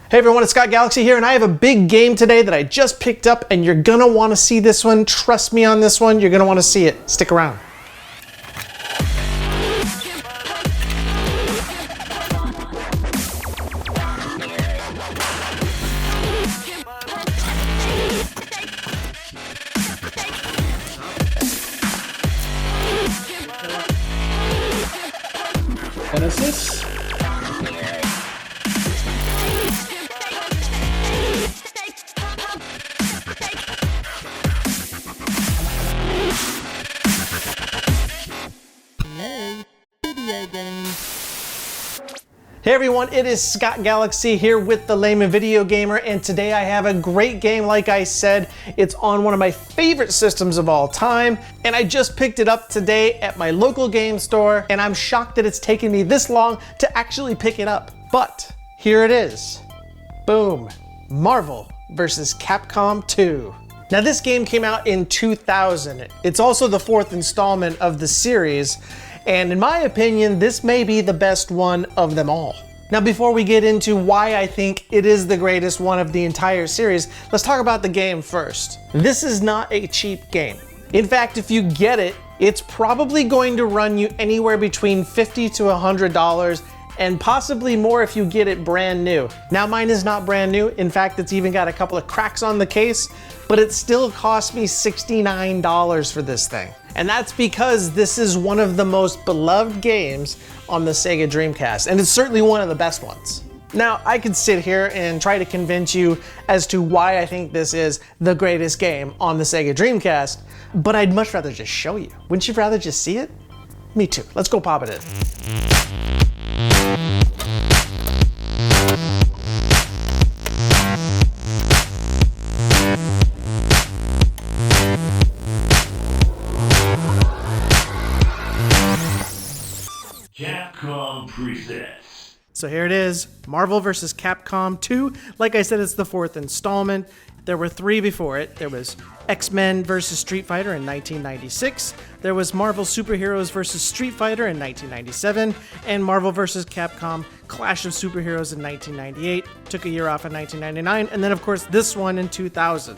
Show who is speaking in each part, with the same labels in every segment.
Speaker 1: Hey everyone, it's Scott Galaxy here, and I have a big game today that I just picked up, and you're gonna want to see this one. Trust me on this one, you're gonna want to see it. Stick around.
Speaker 2: Genesis.
Speaker 1: Hey everyone, it is Scott Galaxy here with the Layman Video Gamer, and today I have a great game. Like I said, it's on one of my favorite systems of all time, and I just picked it up today at my local game store, and I'm shocked that it's taken me this long to actually pick it up. But here it is. Boom. Marvel vs. Capcom 2. Now this game came out in 2000. It's also the fourth installment of the series, and in my opinion, this may be the best one of them all. Now before we get into why I think it is the greatest one of the entire series, let's talk about the game first. This is not a cheap game. In fact, if you get it, it's probably going to run you anywhere between $50 to $100, and possibly more if you get it brand new. Now mine is not brand new. In fact, it's even got a couple of cracks on the case, but it still cost me $69 for this thing. And that's because this is one of the most beloved games on the Sega Dreamcast, and it's certainly one of the best ones. Now, I could sit here and try to convince you as to why I think this is the greatest game on the Sega Dreamcast, but I'd much rather just show you. Wouldn't you rather just see it? Me too. Let's go pop it in.
Speaker 3: Capcom presents.
Speaker 1: So here it is, Marvel vs. Capcom 2. Like I said, it's the fourth installment. There were three before it. There was X-Men vs. Street Fighter in 1996. There was Marvel Superheroes vs. Street Fighter in 1997. And Marvel vs. Capcom Clash of Superheroes in 1998. Took a year off in 1999. And then, of course, this one in 2000.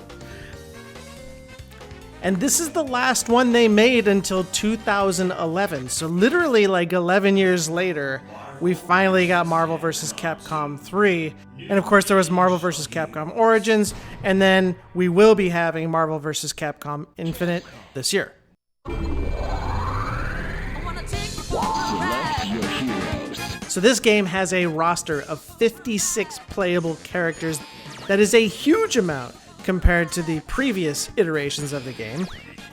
Speaker 1: And this is the last one they made until 2011. So literally like 11 years later, we finally got Marvel vs. Capcom 3. And of course there was Marvel vs. Capcom Origins, and then we will be having Marvel vs. Capcom Infinite this year. So this game has a roster of 56 playable characters. That is a huge amount compared to the previous iterations of the game.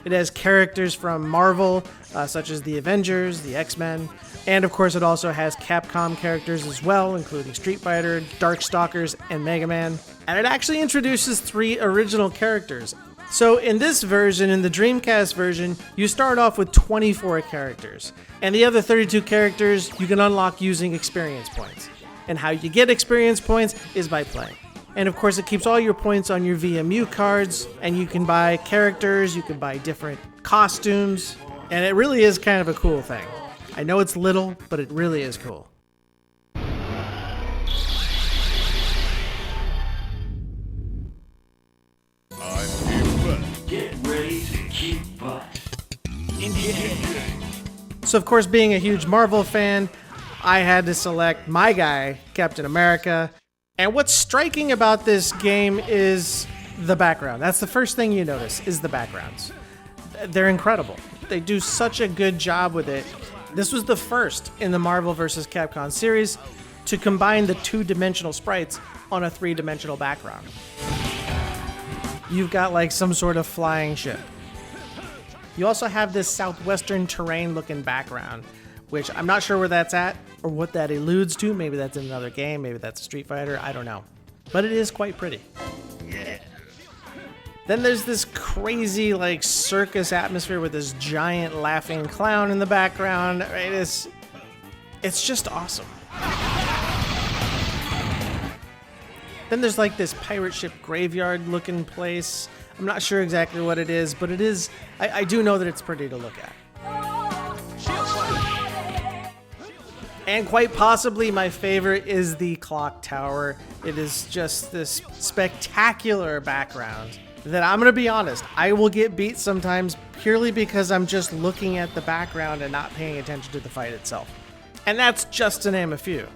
Speaker 1: It has characters from Marvel, such as the Avengers, the X-Men, and of course it also has Capcom characters as well, including Street Fighter, Darkstalkers, and Mega Man. And it actually introduces 3 original characters. So in this version, in the Dreamcast version, you start off with 24 characters, and the other 32 characters you can unlock using experience points. And how you get experience points is by playing. And of course it keeps all your points on your VMU cards, and you can buy characters, you can buy different costumes, and it really is kind of a cool thing. I know it's little, but it really is cool.
Speaker 3: Get ready to kick butt.
Speaker 1: So of course, being a huge Marvel fan, I had to select my guy, Captain America. And what's striking about this game is the background. That's the first thing you notice, is the backgrounds. They're incredible. They do such a good job with it. This was the first in the Marvel vs. Capcom series to combine the 2-dimensional sprites on a 3-dimensional background. You've got like some sort of flying ship. You also have this southwestern terrain looking background, which I'm not sure where that's at or what that alludes to. Maybe that's in another game, maybe that's Street Fighter, I don't know. But it is quite pretty. Yeah. Then there's this crazy like circus atmosphere with this giant laughing clown in the background. It's just awesome. Then there's like this pirate ship graveyard looking place. I'm not sure exactly what it is, but it is, I do know that it's pretty to look at. And quite possibly my favorite is the clock tower. It is just this spectacular background that, I'm gonna be honest, I will get beat sometimes purely because I'm just looking at the background and not paying attention to the fight itself. And that's just to name a few.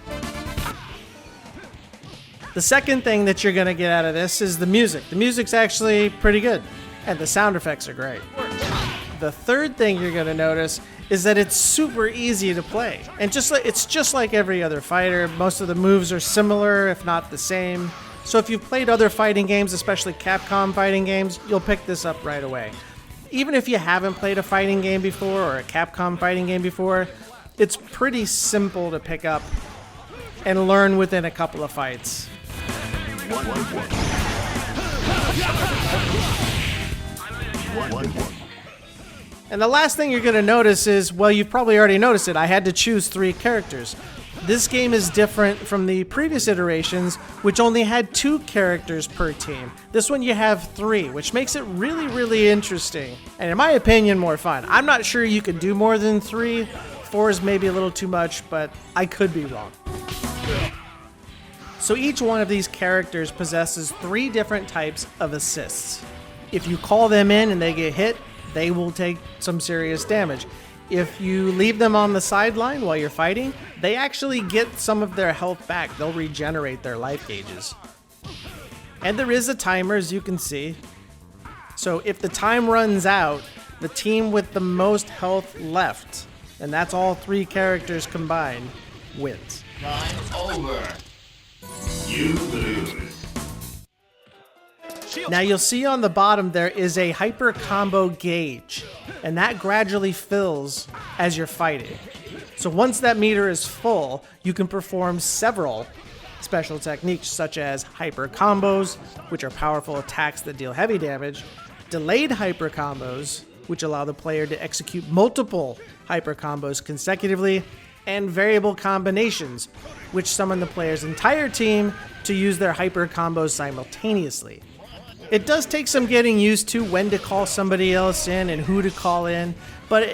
Speaker 1: The second thing that you're gonna get out of this is the music. The music's actually pretty good, and the sound effects are great. The third thing you're gonna notice is that it's super easy to play. And it's just like every other fighter. Most of the moves are similar, if not the same. So if you've played other fighting games, especially Capcom fighting games, you'll pick this up right away. Even if you haven't played a fighting game before or a Capcom fighting game before, it's pretty simple to pick up and learn within a couple of fights. And the last thing you're going to notice is, well, you've probably already noticed it, I had to choose 3 characters. This game is different from the previous iterations, which only had 2 characters per team. This one you have 3, which makes it really, really interesting. And in my opinion, more fun. I'm not sure you could do more than 3. 4 is maybe a little too much, but I could be wrong. So each one of these characters possesses 3 different types of assists. If you call them in and they get hit, they will take some serious damage. If you leave them on the sideline while you're fighting, they actually get some of their health back. They'll regenerate their life gauges. And there is a timer, as you can see. So if the time runs out, the team with the most health left, and that's all 3 characters combined, wins.
Speaker 3: Time's over. You lose.
Speaker 1: Now you'll see on the bottom there is a hyper combo gauge, and that gradually fills as you're fighting. So once that meter is full, you can perform several special techniques such as hyper combos, which are powerful attacks that deal heavy damage, delayed hyper combos, which allow the player to execute multiple hyper combos consecutively, and variable combinations, which summon the player's entire team to use their hyper combos simultaneously. It does take some getting used to when to call somebody else in and who to call in, but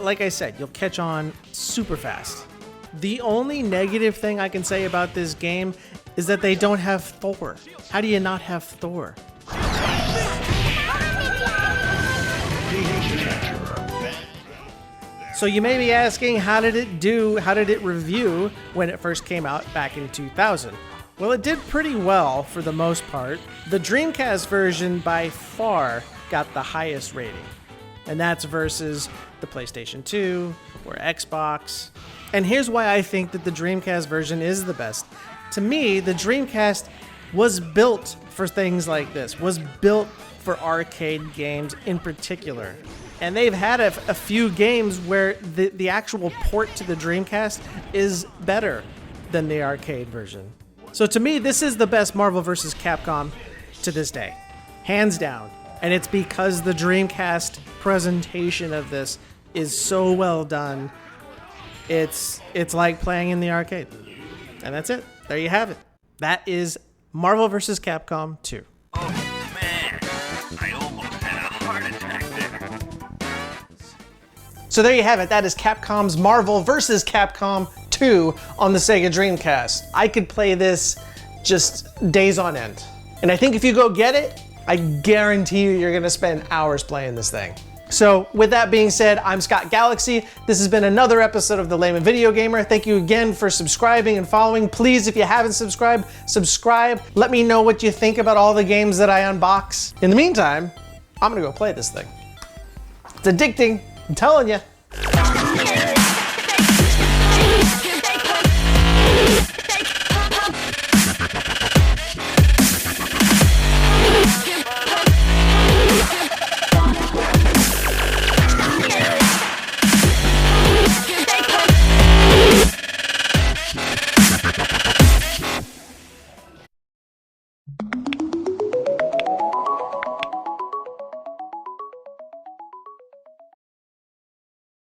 Speaker 1: like I said, you'll catch on super fast. The only negative thing I can say about this game is that they don't have Thor. How do you not have Thor? So you may be asking, how did it do? How did it review when it first came out back in 2000? Well, it did pretty well for the most part. The Dreamcast version by far got the highest rating, and that's versus the PlayStation 2 or Xbox. And here's why I think that the Dreamcast version is the best. To me, the Dreamcast was built for things like this, was built for arcade games in particular. And they've had a few games where the actual port to the Dreamcast is better than the arcade version. So to me, this is the best Marvel vs. Capcom to this day. Hands down. And it's because the Dreamcast presentation of this is so well done. It's like playing in the arcade. And that's it. There you have it. That is Marvel vs. Capcom 2.
Speaker 3: Oh man, I almost had a heart attack there.
Speaker 1: So there you have it. That is Capcom's Marvel vs. Capcom 2 on the Sega Dreamcast. I could play this just days on end. And I think if you go get it, I guarantee you're gonna spend hours playing this thing. So with that being said, I'm Scott Galaxy. This has been another episode of the Layman Video Gamer. Thank you again for subscribing and following. Please, if you haven't subscribed, subscribe. Let me know what you think about all the games that I unbox. In the meantime, I'm gonna go play this thing. It's addicting, I'm telling you.